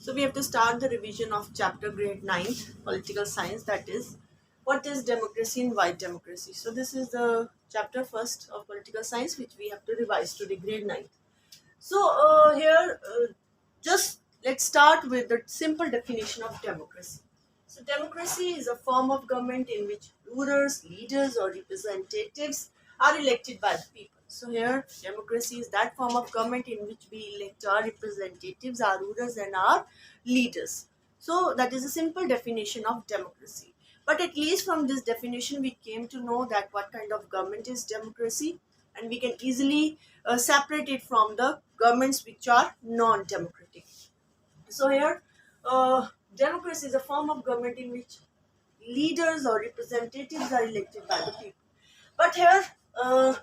So we have to start the revision of chapter grade 9th political science, that is what is democracy and why democracy. So this is the chapter first of political science which we have to revise today, grade 9th. So here just let's start with the simple definition of democracy. So democracy is a form of government in which rulers, leaders or representatives are elected by the people. So here democracy is that form of government in which we elect our representatives, our rulers and our leaders. So that is a simple definition of democracy. But at least from this definition we came to know that what kind of government is democracy, and we can easily separate it from the governments which are non-democratic. So here, democracy is a form of government in which leaders or representatives are elected by the people. But here,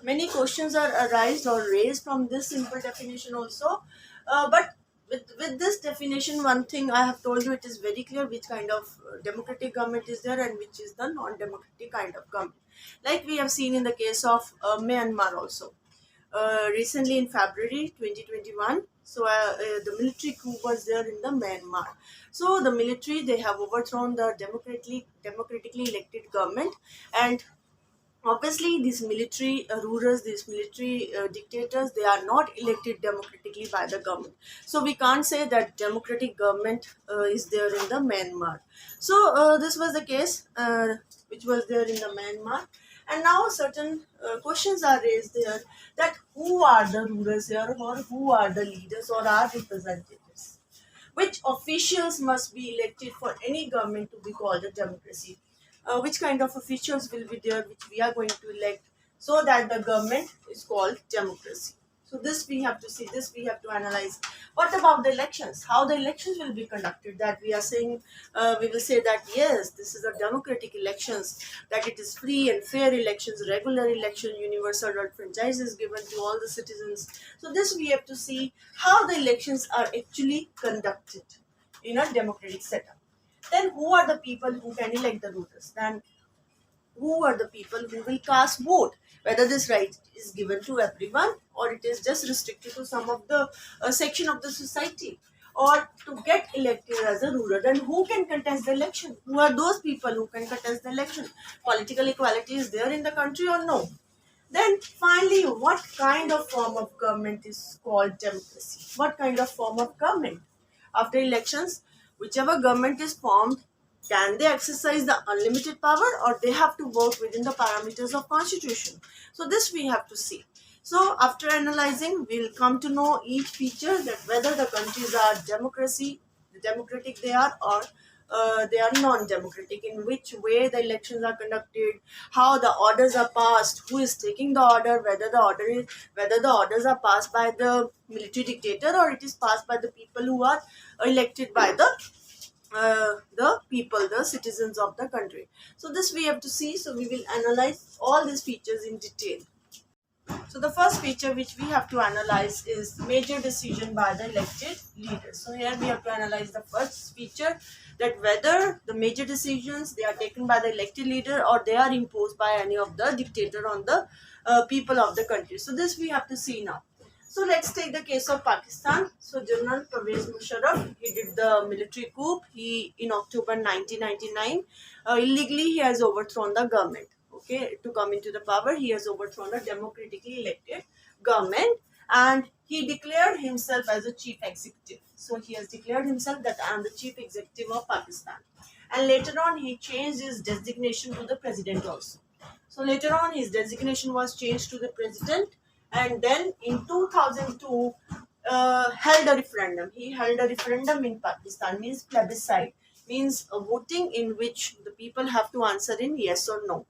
many questions are arised or raised from this simple definition also. But with this definition, one thing I have told you, it is very clear which kind of democratic government is there and which is the non-democratic kind of government. Like we have seen in the case of Myanmar also. Recently in February 2021, so the military coup was there in the Myanmar. So the military, they have overthrown the democratically elected government, and obviously these military rulers, these military dictators, they are not elected democratically by the government. So we can't say that democratic government is there in the Myanmar. So this was the case which was there in the Myanmar. And now certain questions are raised there, that who are the rulers here, or who are the leaders or our representatives, which officials must be elected for any government to be called a democracy, which kind of officials will be there which we are going to elect so that the government is called democracy. So this we have to see, this we have to analyze. What about the elections, how the elections will be conducted? That we are saying, we will say that yes, this is a democratic elections, that it is free and fair elections, regular election, universal franchise is given to all the citizens. So this we have to see how the elections are actually conducted in a democratic setup. Then who are the people who can elect the rulers? Then who are the people who will cast vote? Whether this right is given to everyone or it is just restricted to some of the section of the society, or to get elected as a ruler. Then who can contest the election? Who are those people who can contest the election? Political equality is there in the country or no? Then finally, what kind of form of government is called democracy? What kind of form of government? After elections, whichever government is formed, can they exercise the unlimited power or they have to work within the parameters of constitution? So this we have to see. So after analyzing, we'll come to know each feature, that whether the countries are democratic they are, or they are non-democratic, in which way the elections are conducted, how the orders are passed, who is taking the order, whether the orders are passed by the military dictator or it is passed by the people who are elected by the people, the citizens of the country. So this we have to see. So we will analyze all these features in detail. So the first feature which we have to analyze is major decision by the elected leaders. So here we have to analyze the first feature, that whether the major decisions they are taken by the elected leader or they are imposed by any of the dictator on the people of the country. So this we have to see now. So let's take the case of Pakistan. So General Pervez Musharraf, he did the military coup. He in October 1999 illegally he has overthrown the government. Okay, to come into the power, he has overthrown a democratically elected government, and he declared himself as a chief executive. So he has declared himself that I am the chief executive of Pakistan, and later on he changed his designation to the president also. So later on his designation was changed to the president, and then in 2002 held a referendum. He held a referendum in Pakistan, means plebiscite, means a voting in which the people have to answer in yes or no.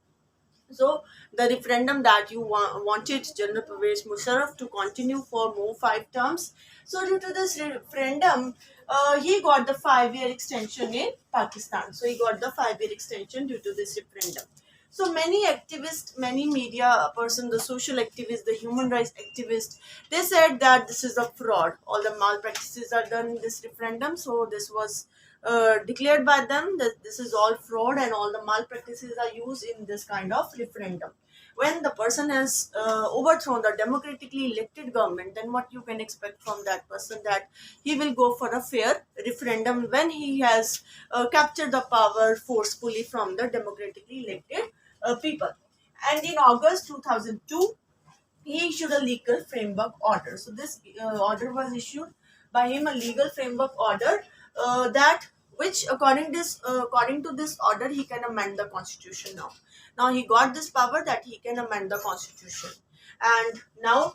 So the referendum that you wanted General Pervez Musharraf to continue for more 5 terms. So due to this referendum, he got the 5-year extension in Pakistan. So he got the 5-year extension due to this referendum. So many activists, many media person, the social activists, the human rights activists, they said that this is a fraud. All the malpractices are done in this referendum. So this was declared by them that this is all fraud and all the malpractices are used in this kind of referendum. when the person has overthrown the democratically elected government, then what you can expect from that person, that he will go for a fair referendum when he has captured the power forcefully from the democratically elected people. And in August 2002, he issued a legal framework order. So this order was issued by him, a legal framework order that which according to this order he can amend the constitution now. Now he got this power that he can amend the constitution, and now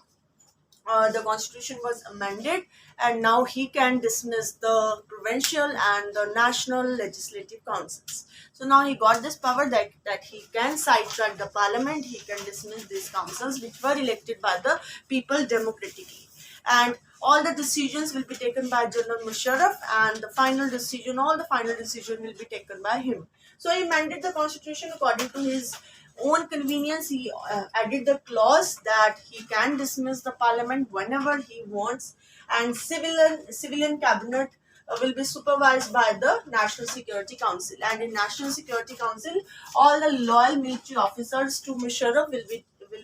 the constitution was amended, and now he can dismiss the provincial and the national legislative councils. So now he got this power that he can sidetrack the parliament, he can dismiss these councils which were elected by the people democratically, and all the decisions will be taken by General Musharraf, and all the final decision will be taken by him. So he amended the constitution according to his own convenience. He added the clause that he can dismiss the parliament whenever he wants, and civilian cabinet will be supervised by the National Security Council. And in National Security Council, all the loyal military officers to Musharraf will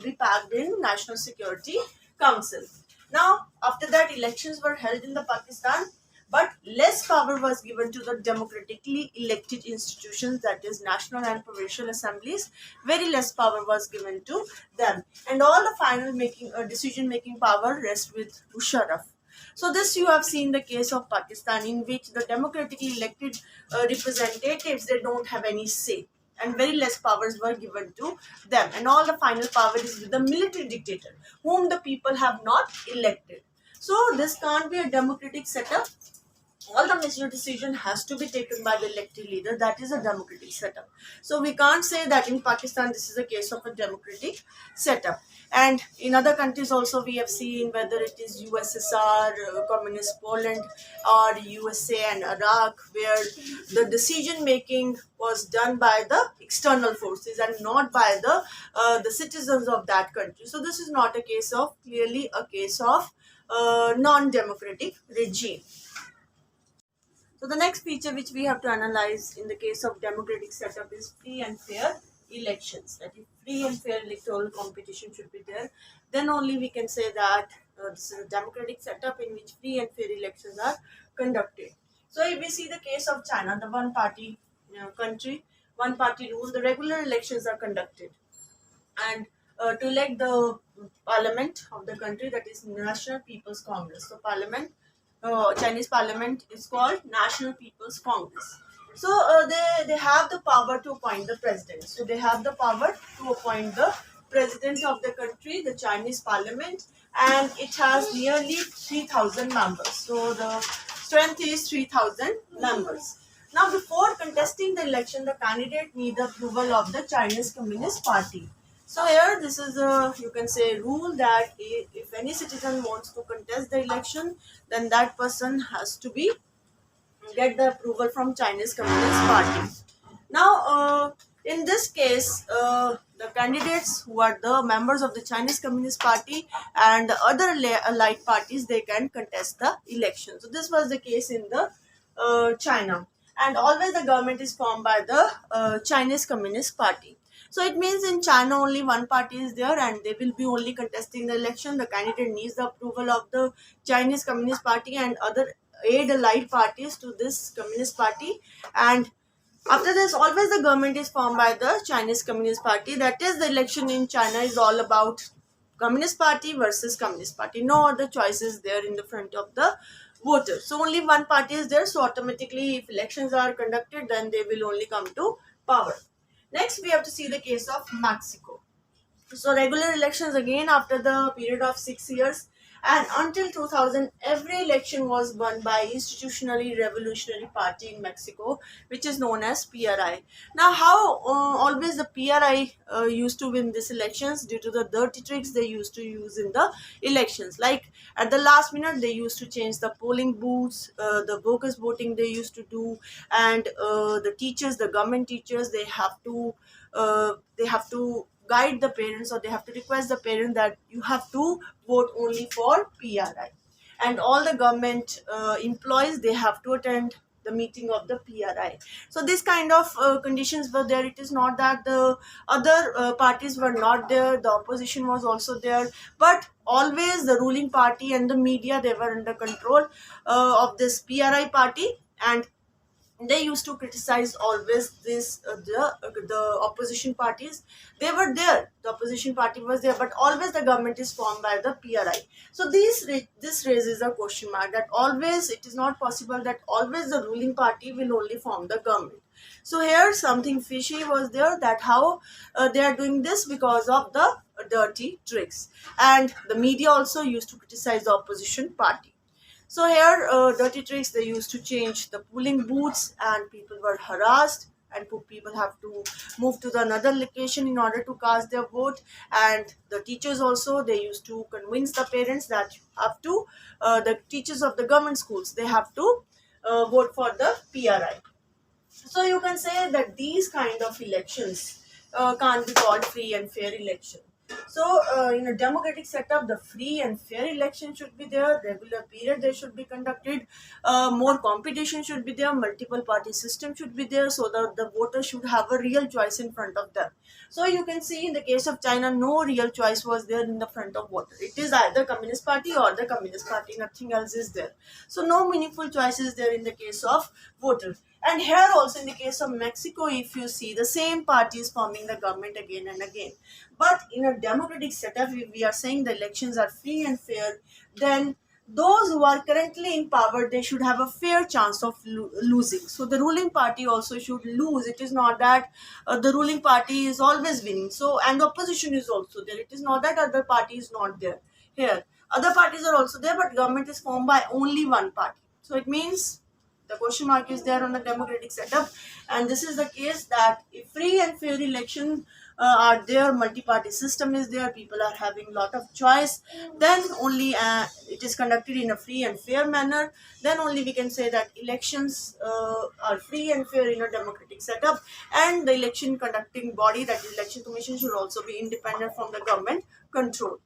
be packed in National Security Council. Now, after that, elections were held in the Pakistan, but less power was given to the democratically elected institutions, that is national and provincial assemblies. Very less power was given to them, and all the final decision making power rests with Musharraf. So this you have seen the case of Pakistan, in which the democratically elected representatives, they don't have any say, and very less powers were given to them, and all the final power is with the military dictator whom the people have not elected. So this can't be a democratic setup. All the major decision has to be taken by the elected leader. That is a democratic setup. So we can't say that in Pakistan this is a case of a democratic setup. And in other countries also we have seen, whether it is USSR, communist Poland, or USA and Iraq, where the decision making was done by the external forces and not by the citizens of that country. So this is not a case of, clearly a case of non-democratic regime. So the next feature which we have to analyze in the case of democratic setup is free and fair elections. That if free and fair electoral competition should be there, then only we can say that this is a democratic setup in which free and fair elections are conducted. So if we see the case of China, the one party country, one party rule, the regular elections are conducted, and to elect the parliament of the country, that is National People's Congress. So Chinese parliament is called National People's Congress. So they have the power to appoint the president. So they have the power to appoint the president of the country, the Chinese parliament, and it has nearly 3,000 members. So the strength is 3,000 members. Now, before contesting the election, the candidate needs the approval of the Chinese Communist Party. So here, this is a, you can say, rule that if any citizen wants to contest the election, then that person has to get the approval from Chinese Communist Party. Now, in this case, the candidates who are the members of the Chinese Communist Party and the other allied parties, they can contest the election. So this was the case in the China, and always the government is formed by the Chinese Communist Party. So it means in China only one party is there, and they will be only contesting the election. The candidate needs the approval of the Chinese Communist Party and other aid allied parties to this Communist Party. And after this, always the government is formed by the Chinese Communist Party. That is, the election in China is all about Communist Party versus Communist Party. No other choices there in the front of the voters. So only one party is there. So automatically, if elections are conducted, then they will only come to power. Next, we have to see the case of Mexico. So regular elections again after the period of 6 years, and until 2000, every election was won by Institutionally Revolutionary Party in Mexico, which is known as PRI. Now, how always the PRI used to win these elections? Due to the dirty tricks they used to use in the elections. Like at the last minute, they used to change the polling booths, the bogus voting they used to do, and the teachers, the government teachers, they have to guide the parents, or they have to request the parents that you have to vote only for PRI. And all the government employees, they have to attend the meeting of the PRI. So this kind of conditions were there. It is not that the other parties were not there, the opposition was also there, but always the ruling party and the media, they were under control of this PRI party, and they used to criticize always this the opposition parties. They were there, the opposition party was there, but always the government is formed by the PRI. So this raises a question mark that always it is not possible that always the ruling party will only form the government. So here something fishy was there, that how they are doing this because of the dirty tricks, and the media also used to criticize the opposition party. So here, dirty tricks, they used to change the polling booths, and people were harassed, and people have to move to the another location in order to cast their vote. And the teachers also, they used to convince the parents that you have to, the teachers of the government schools, they have to vote for the PRI. So you can say that these kind of elections can't be called free and fair election. So in a democratic setup, the free and fair election should be there, regular period they should be conducted, more competition should be there, multiple party system should be there, so that the voters should have a real choice in front of them. So you can see in the case of China, no real choice was there in the front of voter. It is either Communist Party or the Communist Party, nothing else is there. So no meaningful choice is there in the case of voter. And here also in the case of Mexico, if you see, the same party is forming the government again and again. But in a democratic setup, if we are saying the elections are free and fair, then those who are currently in power, they should have a fair chance of losing. So the ruling party also should lose. It is not that the ruling party is always winning. So, and the opposition is also there. It is not that other party is not there. Here, other parties are also there, but government is formed by only one party. So it means the question mark is there on the democratic setup, and this is the case that if free and fair election are there, multi-party system is there, people are having lot of choice, then only it is conducted in a free and fair manner, then only we can say that elections are free and fair in a democratic setup, and the election conducting body, that is election commission, should also be independent from the government control.